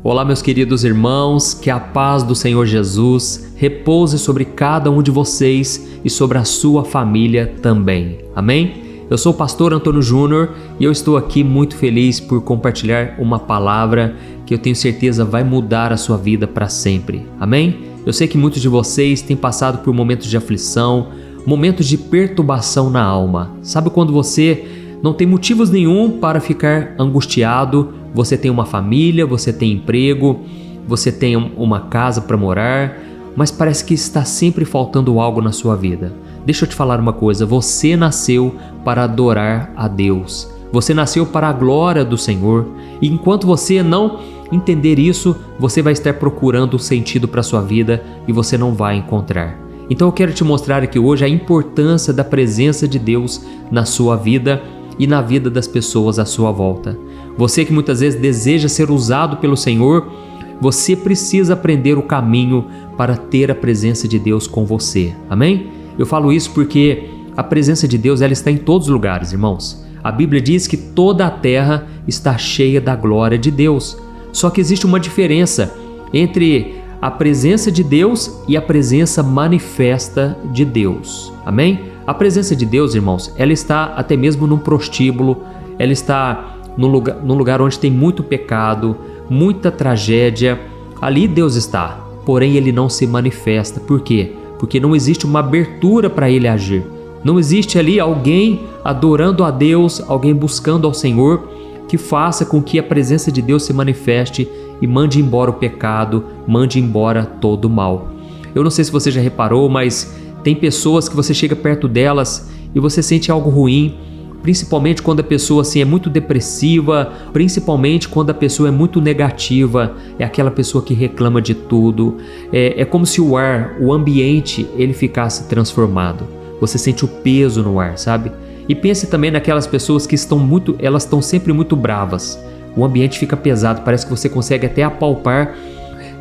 Olá, meus queridos irmãos, que a paz do Senhor Jesus repouse sobre cada um de vocês e sobre a sua família também. Amém? Eu sou o pastor Antônio Júnior e eu estou aqui muito feliz por compartilhar uma palavra que eu tenho certeza vai mudar a sua vida para sempre. Amém? Eu sei que muitos de vocês têm passado por momentos de aflição, momentos de perturbação na alma. Sabe quando você não tem motivos nenhum para ficar angustiado? Você tem uma família, você tem emprego, você tem uma casa para morar, mas parece que está sempre faltando algo na sua vida. Deixa eu te falar uma coisa, você nasceu para adorar a Deus. Você nasceu para a glória do Senhor. E enquanto você não entender isso, você vai estar procurando um sentido para a sua vida e você não vai encontrar. Então eu quero te mostrar aqui hoje a importância da presença de Deus na sua vida e na vida das pessoas à sua volta. Você que muitas vezes deseja ser usado pelo Senhor, você precisa aprender o caminho para ter a presença de Deus com você. Amém? Eu falo isso porque a presença de Deus ela está em todos os lugares, irmãos. A Bíblia diz que toda a terra está cheia da glória de Deus. Só que existe uma diferença entre a presença de Deus e a presença manifesta de Deus. Amém? A presença de Deus, irmãos, ela está até mesmo num prostíbulo, ela está num lugar onde tem muito pecado, muita tragédia. Ali Deus está, porém Ele não se manifesta. Por quê? Porque não existe uma abertura para Ele agir. Não existe ali alguém adorando a Deus, alguém buscando ao Senhor, que faça com que a presença de Deus se manifeste e mande embora o pecado, mande embora todo o mal. Eu não sei se você já reparou, mas tem pessoas que você chega perto delas e você sente algo ruim, principalmente quando a pessoa assim, é muito depressiva, principalmente quando a pessoa é muito negativa, é aquela pessoa que reclama de tudo. É como se o ar, o ambiente, ele ficasse transformado. Você sente o peso no ar, sabe? E pense também naquelas pessoas que elas estão sempre muito bravas. O ambiente fica pesado, parece que você consegue até apalpar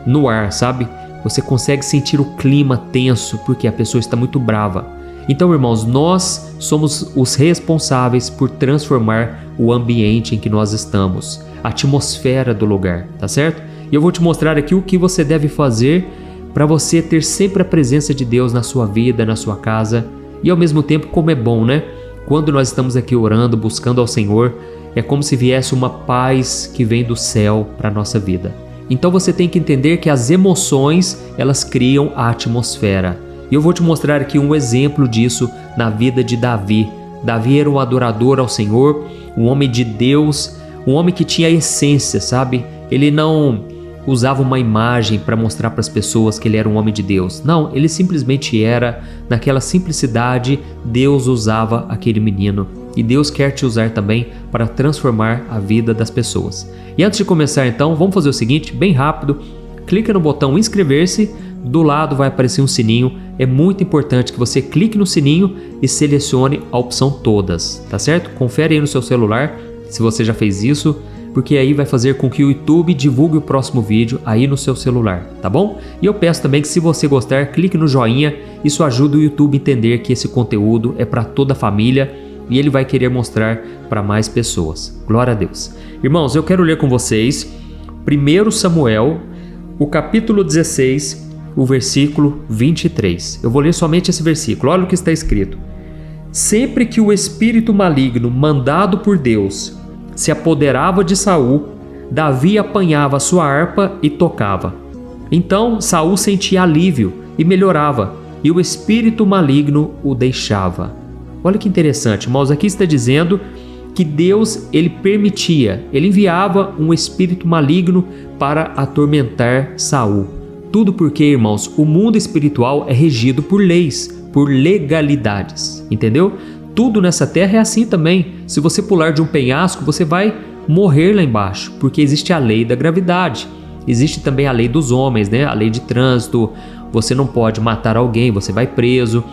no ar, sabe? Você consegue sentir o clima tenso porque a pessoa está muito brava. Então, irmãos, nós somos os responsáveis por transformar o ambiente em que nós estamos, a atmosfera do lugar, tá certo? E eu vou te mostrar aqui o que você deve fazer para você ter sempre a presença de Deus na sua vida, na sua casa. E ao mesmo tempo, como é bom, né? Quando nós estamos aqui orando, buscando ao Senhor, é como se viesse uma paz que vem do céu para a nossa vida. Então você tem que entender que as emoções, elas criam a atmosfera. E eu vou te mostrar aqui um exemplo disso na vida de Davi. Davi era um adorador ao Senhor, um homem de Deus, um homem que tinha essência, sabe? Ele não usava uma imagem para mostrar para as pessoas que ele era um homem de Deus. Não, ele simplesmente era, naquela simplicidade, Deus usava aquele menino. E Deus quer te usar também para transformar a vida das pessoas. E antes de começar então, vamos fazer o seguinte, bem rápido. Clica no botão inscrever-se, do lado vai aparecer um sininho. É muito importante que você clique no sininho e selecione a opção todas, tá certo? Confere aí no seu celular se você já fez isso, porque aí vai fazer com que o YouTube divulgue o próximo vídeo aí no seu celular, tá bom? E eu peço também que se você gostar, clique no joinha, isso ajuda o YouTube a entender que esse conteúdo é para toda a família e ele vai querer mostrar para mais pessoas. Glória a Deus. Irmãos, eu quero ler com vocês 1 Samuel, o capítulo 16, o versículo 23. Eu vou ler somente esse versículo, olha o que está escrito. Sempre que o espírito maligno mandado por Deus se apoderava de Saul, Davi apanhava sua harpa e tocava. Então Saul sentia alívio e melhorava, e o espírito maligno o deixava. Olha que interessante, irmãos, aqui está dizendo que Deus, ele permitia, ele enviava um espírito maligno para atormentar Saul. Tudo porque, irmãos, o mundo espiritual é regido por leis, por legalidades, entendeu? Tudo nessa terra é assim também. Se você pular de um penhasco, você vai morrer lá embaixo, porque existe a lei da gravidade. Existe também a lei dos homens, né? A lei de trânsito. Você não pode matar alguém, você vai preso.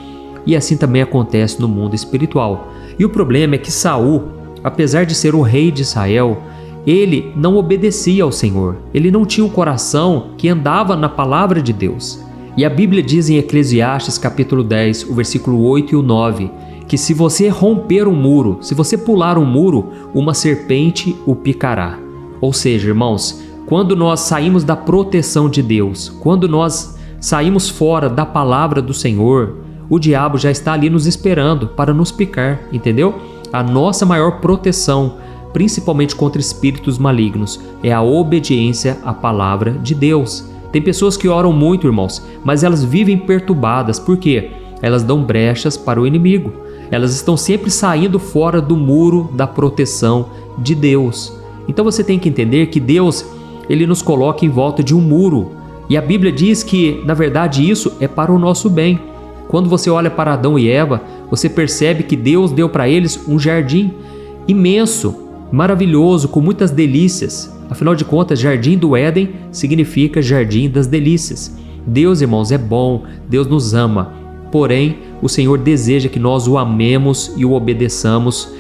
E assim também acontece no mundo espiritual. E o problema é que Saul, apesar de ser o rei de Israel, ele não obedecia ao Senhor. Ele não tinha um coração que andava na palavra de Deus. E a Bíblia diz em Eclesiastes capítulo 10, o versículo 8 e o 9, que se você romper um muro, se você pular um muro, uma serpente o picará. Ou seja, irmãos, quando nós saímos da proteção de Deus, quando nós saímos fora da palavra do Senhor, o diabo já está ali nos esperando para nos picar, entendeu? A nossa maior proteção, principalmente contra espíritos malignos, é a obediência à palavra de Deus. Tem pessoas que oram muito, irmãos, mas elas vivem perturbadas. Por quê? Elas dão brechas para o inimigo. Elas estão sempre saindo fora do muro da proteção de Deus. Então você tem que entender que Deus, Ele nos coloca em volta de um muro. E a Bíblia diz que, na verdade, isso é para o nosso bem. Quando você olha para Adão e Eva, você percebe que Deus deu para eles um jardim imenso, maravilhoso, com muitas delícias. Afinal de contas, Jardim do Éden significa Jardim das Delícias. Deus, irmãos, é bom, Deus nos ama. Porém, o Senhor deseja que nós o amemos e o obedeçamos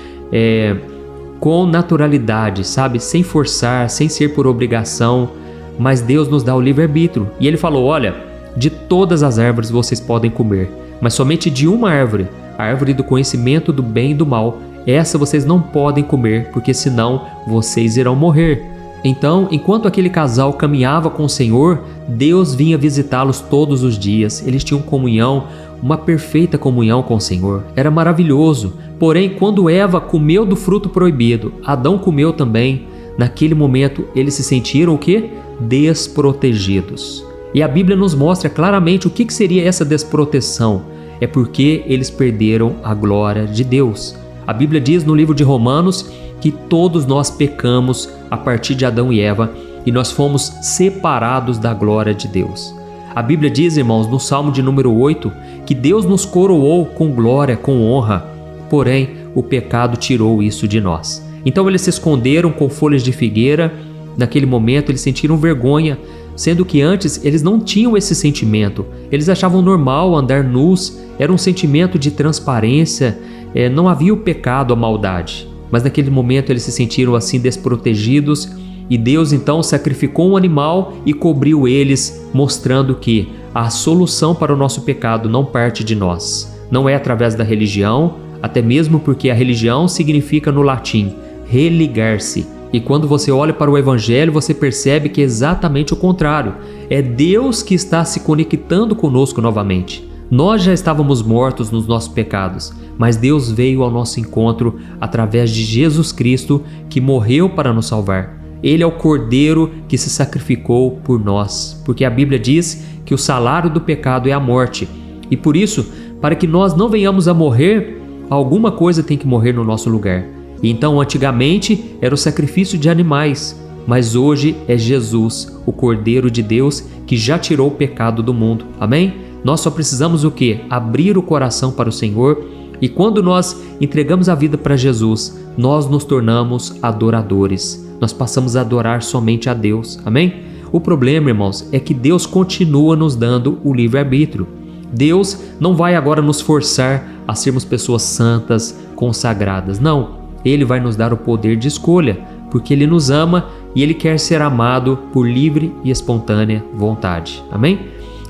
com naturalidade, sabe? Sem forçar, sem ser por obrigação. Mas Deus nos dá o livre-arbítrio. E Ele falou, olha, de todas as árvores vocês podem comer, mas somente de uma árvore, a árvore do conhecimento do bem e do mal, essa vocês não podem comer, porque senão vocês irão morrer. Então, enquanto aquele casal caminhava com o Senhor, Deus vinha visitá-los todos os dias. Eles tinham comunhão, uma perfeita comunhão com o Senhor. Era maravilhoso. Porém, quando Eva comeu do fruto proibido, Adão comeu também. Naquele momento, eles se sentiram o quê? Desprotegidos. E a Bíblia nos mostra claramente o que seria essa desproteção. É porque eles perderam a glória de Deus. A Bíblia diz no livro de Romanos que todos nós pecamos a partir de Adão e Eva e nós fomos separados da glória de Deus. A Bíblia diz, irmãos, no Salmo de número 8, que Deus nos coroou com glória, com honra, porém o pecado tirou isso de nós. Então eles se esconderam com folhas de figueira. Naquele momento eles sentiram vergonha, sendo que antes eles não tinham esse sentimento. Eles achavam normal andar nus, era um sentimento de transparência, não havia o pecado, a maldade. Mas naquele momento eles se sentiram assim desprotegidos e Deus então sacrificou um animal e cobriu eles, mostrando que a solução para o nosso pecado não parte de nós. Não é através da religião, até mesmo porque a religião significa no latim religar-se. E quando você olha para o Evangelho, você percebe que é exatamente o contrário. É Deus que está se conectando conosco novamente. Nós já estávamos mortos nos nossos pecados, mas Deus veio ao nosso encontro através de Jesus Cristo, que morreu para nos salvar. Ele é o Cordeiro que se sacrificou por nós, porque a Bíblia diz que o salário do pecado é a morte. E por isso, para que nós não venhamos a morrer, alguma coisa tem que morrer no nosso lugar. E então, antigamente, era o sacrifício de animais, mas hoje é Jesus, o Cordeiro de Deus, que já tirou o pecado do mundo. Amém? Nós só precisamos o quê? Abrir o coração para o Senhor, e quando nós entregamos a vida para Jesus, nós nos tornamos adoradores. Nós passamos a adorar somente a Deus. Amém? O problema, irmãos, é que Deus continua nos dando o livre-arbítrio. Deus não vai agora nos forçar a sermos pessoas santas, consagradas. Não. Ele vai nos dar o poder de escolha, porque Ele nos ama e Ele quer ser amado por livre e espontânea vontade. Amém?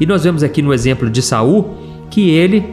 E nós vemos aqui no exemplo de Saul que ele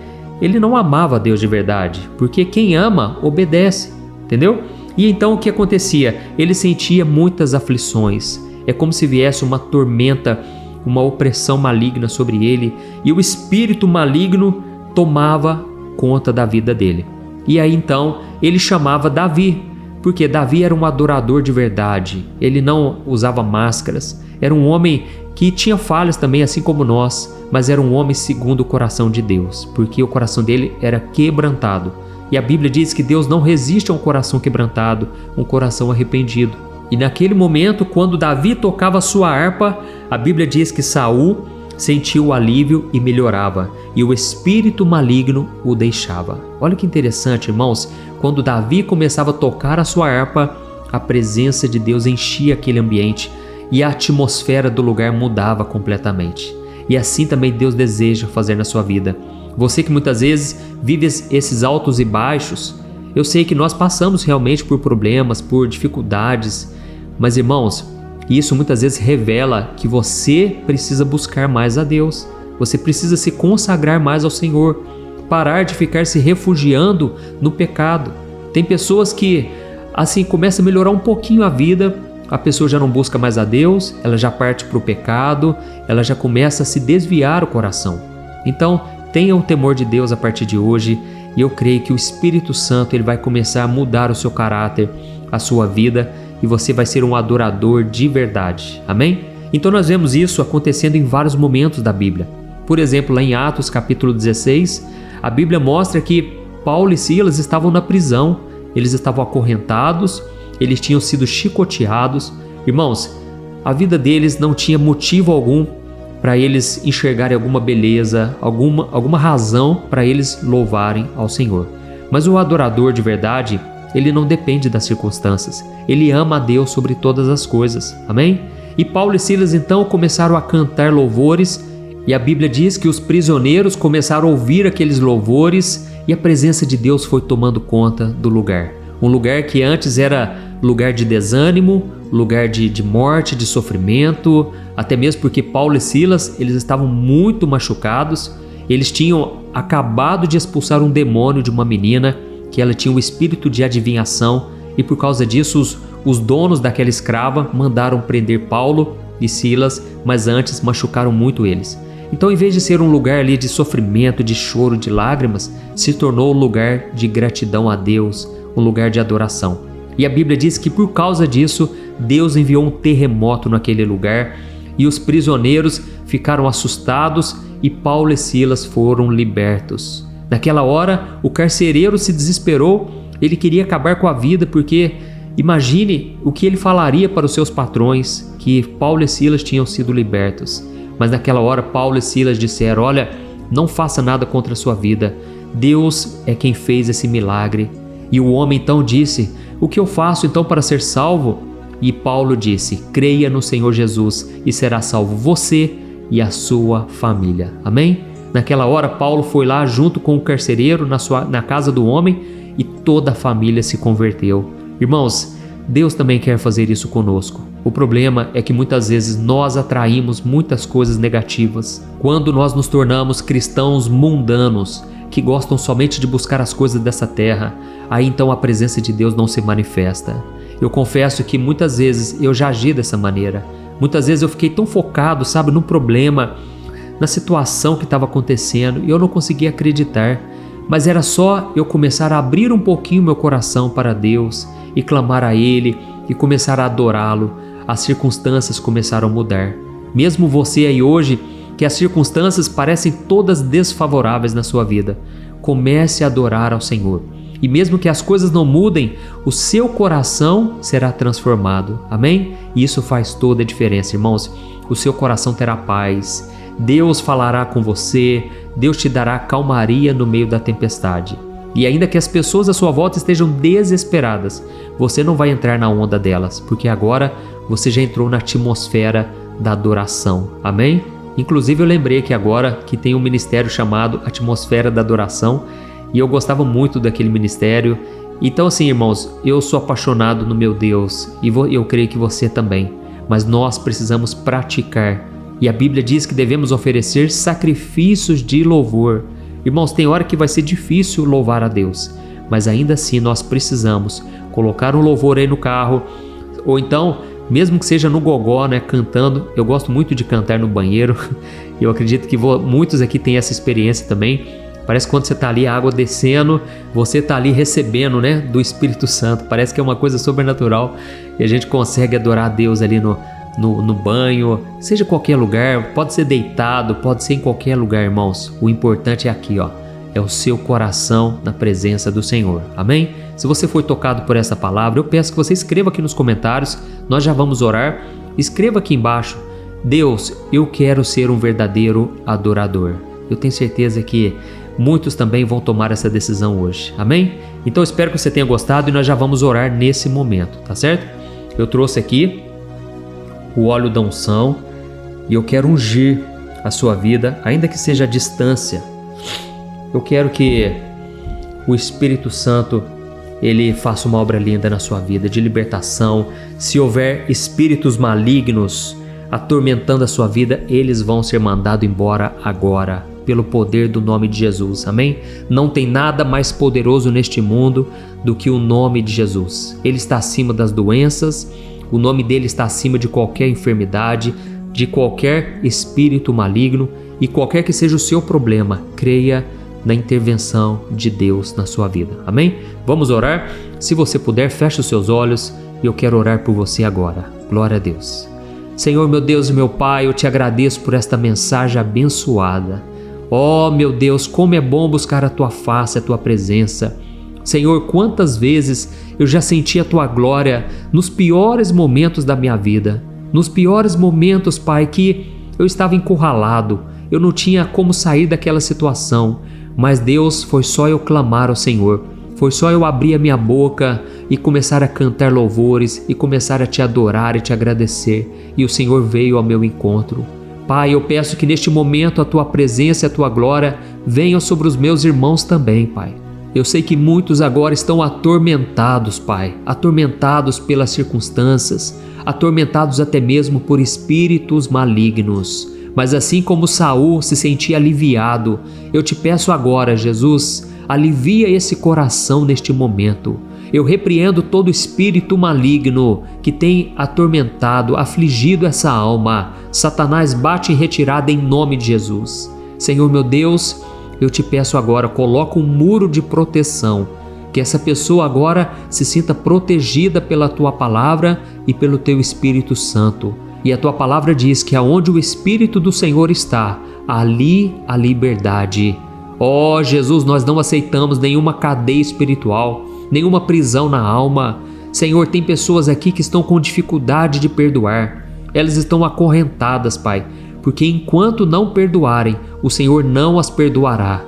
não amava a Deus de verdade, porque quem ama obedece, entendeu? E então o que acontecia? Ele sentia muitas aflições. É como se viesse uma tormenta, uma opressão maligna sobre ele, e o espírito maligno tomava conta da vida dele. E aí então ele chamava Davi, porque Davi era um adorador de verdade. Ele não usava máscaras, era um homem que tinha falhas também, assim como nós, mas era um homem segundo o coração de Deus, porque o coração dele era quebrantado. E a Bíblia diz que Deus não resiste a um coração quebrantado, um coração arrependido. E naquele momento, quando Davi tocava sua harpa, a Bíblia diz que Saul sentiu o alívio e melhorava, e o espírito maligno o deixava. Olha que interessante, irmãos, quando Davi começava a tocar a sua harpa, a presença de Deus enchia aquele ambiente e a atmosfera do lugar mudava completamente. E assim também Deus deseja fazer na sua vida. Você que muitas vezes vive esses altos e baixos, eu sei que nós passamos realmente por problemas, por dificuldades, mas irmãos, isso muitas vezes revela que você precisa buscar mais a Deus. Você precisa se consagrar mais ao Senhor, parar de ficar se refugiando no pecado. Tem pessoas que assim começam a melhorar um pouquinho a vida, a pessoa já não busca mais a Deus, ela já parte para o pecado, ela já começa a se desviar o coração. Então, tenha o temor de Deus a partir de hoje, e eu creio que o Espírito Santo ele vai começar a mudar o seu caráter, a sua vida, e você vai ser um adorador de verdade. Amém? Então nós vemos isso acontecendo em vários momentos da Bíblia. Por exemplo, lá em Atos capítulo 16, a Bíblia mostra que Paulo e Silas estavam na prisão, eles estavam acorrentados, eles tinham sido chicoteados. Irmãos, a vida deles não tinha motivo algum para eles enxergarem alguma beleza, alguma razão para eles louvarem ao Senhor. Mas o adorador de verdade, ele não depende das circunstâncias, ele ama a Deus sobre todas as coisas, amém? E Paulo e Silas então começaram a cantar louvores, e a Bíblia diz que os prisioneiros começaram a ouvir aqueles louvores, e a presença de Deus foi tomando conta do lugar. Um lugar que antes era lugar de desânimo, lugar de morte, de sofrimento, até mesmo porque Paulo e Silas, eles estavam muito machucados, eles tinham acabado de expulsar um demônio de uma menina, que ela tinha um espírito de adivinhação, e por causa disso os donos daquela escrava mandaram prender Paulo e Silas, mas antes machucaram muito eles. Então, em vez de ser um lugar ali de sofrimento, de choro, de lágrimas, se tornou um lugar de gratidão a Deus, um lugar de adoração. E a Bíblia diz que por causa disso, Deus enviou um terremoto naquele lugar e os prisioneiros ficaram assustados e Paulo e Silas foram libertos. Naquela hora, o carcereiro se desesperou, ele queria acabar com a vida porque imagine o que ele falaria para os seus patrões, que Paulo e Silas tinham sido libertos. Mas naquela hora Paulo e Silas disseram: olha, não faça nada contra a sua vida, Deus é quem fez esse milagre. E o homem então disse: o que eu faço então para ser salvo? E Paulo disse: creia no Senhor Jesus e será salvo você e a sua família. Amém? Naquela hora Paulo foi lá junto com o carcereiro na casa do homem e toda a família se converteu. Irmãos, Deus também quer fazer isso conosco. O problema é que muitas vezes nós atraímos muitas coisas negativas. Quando nós nos tornamos cristãos mundanos, que gostam somente de buscar as coisas dessa terra, aí então a presença de Deus não se manifesta. Eu confesso que muitas vezes eu já agi dessa maneira. Muitas vezes eu fiquei tão focado, sabe, no problema, na situação que estava acontecendo, e eu não conseguia acreditar. Mas era só eu começar a abrir um pouquinho meu coração para Deus e clamar a Ele e começar a adorá-lo. As circunstâncias começaram a mudar. Mesmo você aí hoje, que as circunstâncias parecem todas desfavoráveis na sua vida, comece a adorar ao Senhor. E mesmo que as coisas não mudem, o seu coração será transformado. Amém? E isso faz toda a diferença, irmãos. O seu coração terá paz. Deus falará com você. Deus te dará calmaria no meio da tempestade. E ainda que as pessoas à sua volta estejam desesperadas, você não vai entrar na onda delas, porque agora você já entrou na atmosfera da adoração. Amém? Inclusive eu lembrei que agora que tem um ministério chamado Atmosfera da Adoração, e eu gostava muito daquele ministério. Então assim, irmãos, eu sou apaixonado no meu Deus, e eu creio que você também, mas nós precisamos praticar, e a Bíblia diz que devemos oferecer sacrifícios de louvor. Irmãos, tem hora que vai ser difícil louvar a Deus, mas ainda assim nós precisamos colocar um louvor aí no carro, ou então, mesmo que seja no gogó, né, cantando. Eu gosto muito de cantar no banheiro, eu acredito que muitos aqui têm essa experiência também. Parece que quando você está ali, a água descendo, você está ali recebendo, né, do Espírito Santo. Parece que é uma coisa sobrenatural e a gente consegue adorar a Deus ali no banho, seja qualquer lugar, pode ser deitado, pode ser em qualquer lugar, irmãos. O importante é aqui, ó, é o seu coração na presença do Senhor. Amém? Se você foi tocado por essa palavra, eu peço que você escreva aqui nos comentários, nós já vamos orar. Escreva aqui embaixo: Deus, eu quero ser um verdadeiro adorador. Eu tenho certeza que muitos também vão tomar essa decisão hoje. Amém? Então espero que você tenha gostado e nós já vamos orar nesse momento, tá certo? Eu trouxe aqui o óleo da unção e eu quero ungir a sua vida, ainda que seja à distância. Eu quero que o Espírito Santo ele faça uma obra linda na sua vida, de libertação. Se houver espíritos malignos atormentando a sua vida, eles vão ser mandados embora agora, pelo poder do nome de Jesus. Amém? Não tem nada mais poderoso neste mundo do que o nome de Jesus. Ele está acima das doenças, O nome dele está acima de qualquer enfermidade, de qualquer espírito maligno e qualquer que seja o seu problema. Creia na intervenção de Deus na sua vida. Amém? Vamos orar? Se você puder, feche os seus olhos e eu quero orar por você agora. Glória a Deus. Senhor, meu Deus e meu Pai, eu te agradeço por esta mensagem abençoada. Oh, meu Deus, como é bom buscar a Tua face, a Tua presença. Senhor, quantas vezes eu já senti a Tua glória nos piores momentos da minha vida. Nos piores momentos, Pai, que eu estava encurralado, eu não tinha como sair daquela situação. Mas Deus, foi só eu clamar ao Senhor. Foi só eu abrir a minha boca e começar a cantar louvores e começar a Te adorar e Te agradecer. E o Senhor veio ao meu encontro. Pai, eu peço que neste momento a Tua presença e a Tua glória venham sobre os meus irmãos também, Pai. Eu sei que muitos agora estão atormentados, Pai, atormentados pelas circunstâncias, atormentados até mesmo por espíritos malignos. Mas assim como Saul se sentia aliviado, eu te peço agora, Jesus, alivia esse coração neste momento. Eu repreendo todo espírito maligno que tem atormentado, afligido essa alma. Satanás, bate em retirada em nome de Jesus. Senhor meu Deus, eu te peço agora, coloca um muro de proteção, que essa pessoa agora se sinta protegida pela Tua palavra e pelo Teu Espírito Santo. E a Tua palavra diz que aonde o Espírito do Senhor está, ali a liberdade. Ó Jesus, nós não aceitamos nenhuma cadeia espiritual, nenhuma prisão na alma. Senhor, tem pessoas aqui que estão com dificuldade de perdoar. Elas estão acorrentadas, Pai, porque enquanto não perdoarem, o Senhor não as perdoará.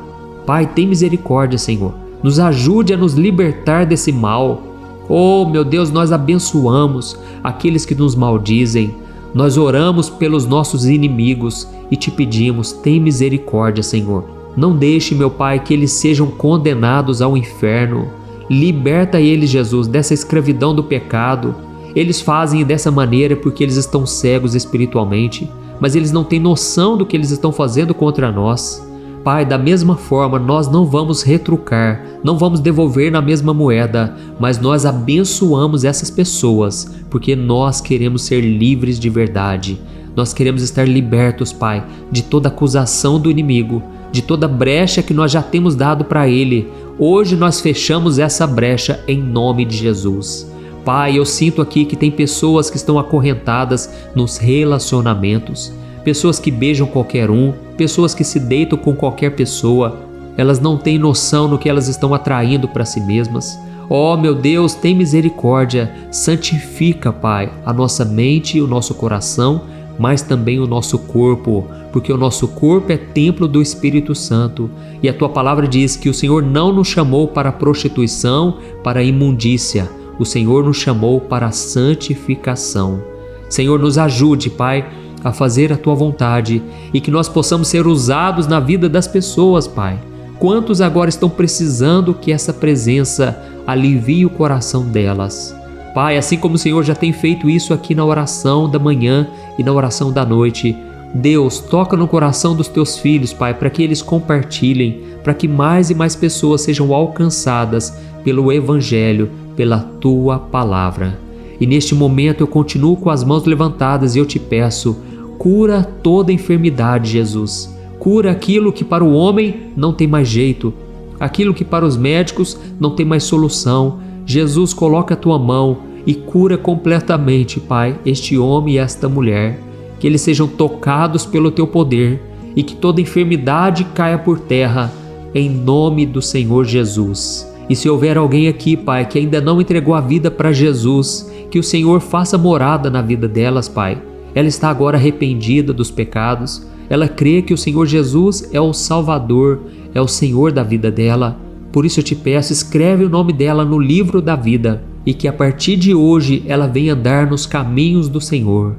Pai, tem misericórdia, Senhor. Nos ajude a nos libertar desse mal. Oh, meu Deus, nós abençoamos aqueles que nos maldizem. Nós oramos pelos nossos inimigos e Te pedimos, tem misericórdia, Senhor. Não deixe, meu Pai, que eles sejam condenados ao inferno. Liberta eles, Jesus, dessa escravidão do pecado. Eles fazem dessa maneira porque eles estão cegos espiritualmente, mas eles não têm noção do que eles estão fazendo contra nós. Pai, da mesma forma, nós não vamos retrucar, não vamos devolver na mesma moeda, mas nós abençoamos essas pessoas, porque nós queremos ser livres de verdade. Nós queremos estar libertos, Pai, de toda acusação do inimigo, de toda brecha que nós já temos dado para ele. Hoje nós fechamos essa brecha em nome de Jesus. Pai, eu sinto aqui que tem pessoas que estão acorrentadas nos relacionamentos, pessoas que beijam qualquer um, pessoas que se deitam com qualquer pessoa. Elas não têm noção do que elas estão atraindo para si mesmas. Oh, meu Deus, tem misericórdia. Santifica, Pai, a nossa mente e o nosso coração, mas também o nosso corpo, porque o nosso corpo é templo do Espírito Santo. E a Tua palavra diz que o Senhor não nos chamou para a prostituição, para a imundícia. O Senhor nos chamou para a santificação. Senhor, nos ajude, Pai, a fazer a Tua vontade e que nós possamos ser usados na vida das pessoas, Pai. Quantos agora estão precisando que essa presença alivie o coração delas? Pai, assim como o Senhor já tem feito isso aqui na oração da manhã e na oração da noite, Deus, toca no coração dos Teus filhos, Pai, para que eles compartilhem, para que mais e mais pessoas sejam alcançadas pelo Evangelho, pela Tua palavra. E neste momento eu continuo com as mãos levantadas e eu te peço, cura toda enfermidade, Jesus. Cura aquilo que para o homem não tem mais jeito, aquilo que para os médicos não tem mais solução. Jesus, coloca a Tua mão e cura completamente, Pai, este homem e esta mulher. Que eles sejam tocados pelo Teu poder e que toda enfermidade caia por terra, em nome do Senhor Jesus. E se houver alguém aqui, Pai, que ainda não entregou a vida para Jesus, que o Senhor faça morada na vida delas, Pai. Ela está agora arrependida dos pecados. Ela crê que o Senhor Jesus é o Salvador, é o Senhor da vida dela. Por isso eu te peço, escreve o nome dela no livro da vida e que a partir de hoje ela venha andar nos caminhos do Senhor.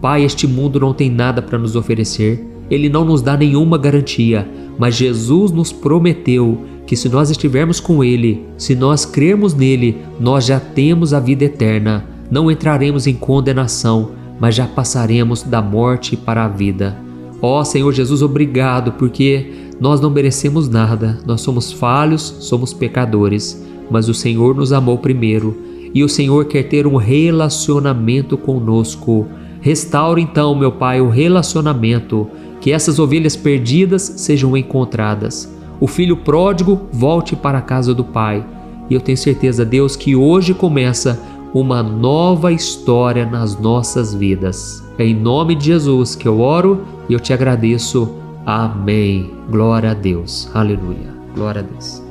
Pai, este mundo não tem nada para nos oferecer. Ele não nos dá nenhuma garantia, mas Jesus nos prometeu que se nós estivermos com Ele, se nós crermos nele, nós já temos a vida eterna. Não entraremos em condenação, mas já passaremos da morte para a vida. Ó Senhor Jesus, obrigado, porque nós não merecemos nada, nós somos falhos, somos pecadores, mas o Senhor nos amou primeiro. e o Senhor quer ter um relacionamento conosco. Restaura então, meu Pai, o relacionamento, que essas ovelhas perdidas sejam encontradas. O filho pródigo volte para a casa do Pai. E eu tenho certeza, Deus, que hoje começa uma nova história nas nossas vidas. É em nome de Jesus que eu oro e eu te agradeço. Amém. Glória a Deus. Aleluia. Glória a Deus.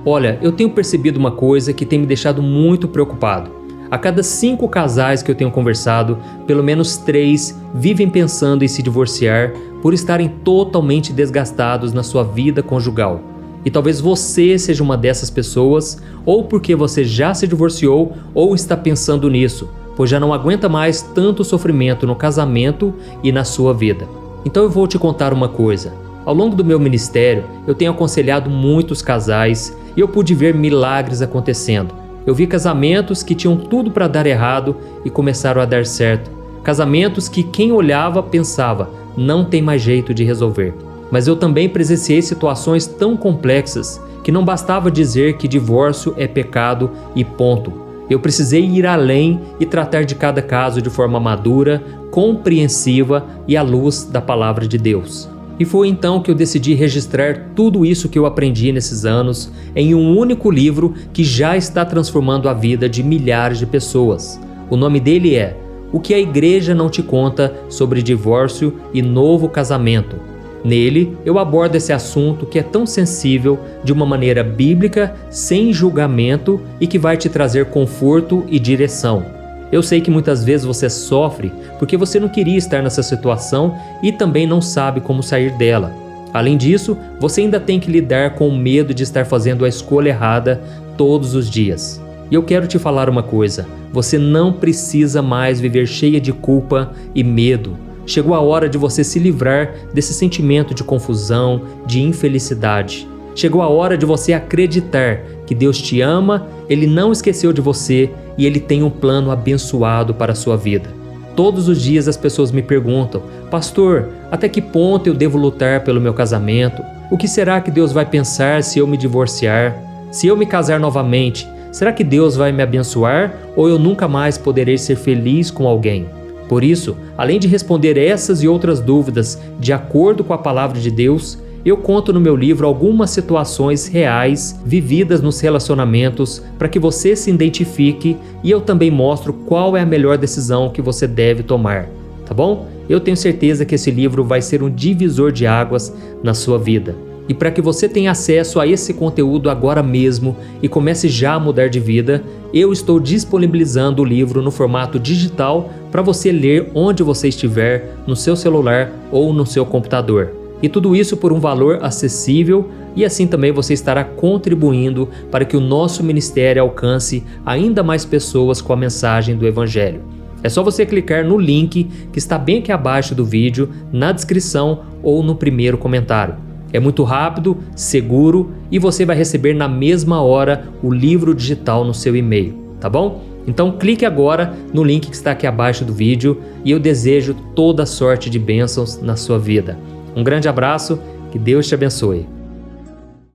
Olha, eu tenho percebido uma coisa que tem me deixado muito preocupado. A cada 5 casais que eu tenho conversado, pelo menos 3 vivem pensando em se divorciar por estarem totalmente desgastados na sua vida conjugal. E talvez você seja uma dessas pessoas, ou porque você já se divorciou ou está pensando nisso, pois já não aguenta mais tanto sofrimento no casamento e na sua vida. Então eu vou te contar uma coisa. Ao longo do meu ministério, eu tenho aconselhado muitos casais e eu pude ver milagres acontecendo. Eu vi casamentos que tinham tudo para dar errado e começaram a dar certo. Casamentos que quem olhava pensava, não tem mais jeito de resolver. Mas eu também presenciei situações tão complexas que não bastava dizer que divórcio é pecado e ponto. Eu precisei ir além e tratar de cada caso de forma madura, compreensiva e à luz da palavra de Deus. E foi então que eu decidi registrar tudo isso que eu aprendi nesses anos em um único livro que já está transformando a vida de milhares de pessoas. O nome dele é O que a Igreja Não Te Conta sobre Divórcio e Novo Casamento. Nele, eu abordo esse assunto que é tão sensível de uma maneira bíblica, sem julgamento e que vai te trazer conforto e direção. Eu sei que muitas vezes você sofre porque você não queria estar nessa situação e também não sabe como sair dela. Além disso, você ainda tem que lidar com o medo de estar fazendo a escolha errada todos os dias. E eu quero te falar uma coisa, você não precisa mais viver cheia de culpa e medo. Chegou a hora de você se livrar desse sentimento de confusão, de infelicidade. Chegou a hora de você acreditar que Deus te ama, Ele não esqueceu de você e Ele tem um plano abençoado para a sua vida. Todos os dias as pessoas me perguntam, pastor, até que ponto eu devo lutar pelo meu casamento? O que será que Deus vai pensar se eu me divorciar? Se eu me casar novamente, será que Deus vai me abençoar ou eu nunca mais poderei ser feliz com alguém? Por isso, além de responder essas e outras dúvidas de acordo com a palavra de Deus, eu conto no meu livro algumas situações reais vividas nos relacionamentos para que você se identifique e eu também mostro qual é a melhor decisão que você deve tomar, tá bom? Eu tenho certeza que esse livro vai ser um divisor de águas na sua vida. E para que você tenha acesso a esse conteúdo agora mesmo e comece já a mudar de vida, eu estou disponibilizando o livro no formato digital para você ler onde você estiver, no seu celular ou no seu computador. E tudo isso por um valor acessível e assim também você estará contribuindo para que o nosso ministério alcance ainda mais pessoas com a mensagem do Evangelho. É só você clicar no link que está bem aqui abaixo do vídeo, na descrição ou no primeiro comentário. É muito rápido, seguro e você vai receber na mesma hora o livro digital no seu e-mail, tá bom? Então clique agora no link que está aqui abaixo do vídeo e eu desejo toda sorte de bênçãos na sua vida. Um grande abraço, que Deus te abençoe.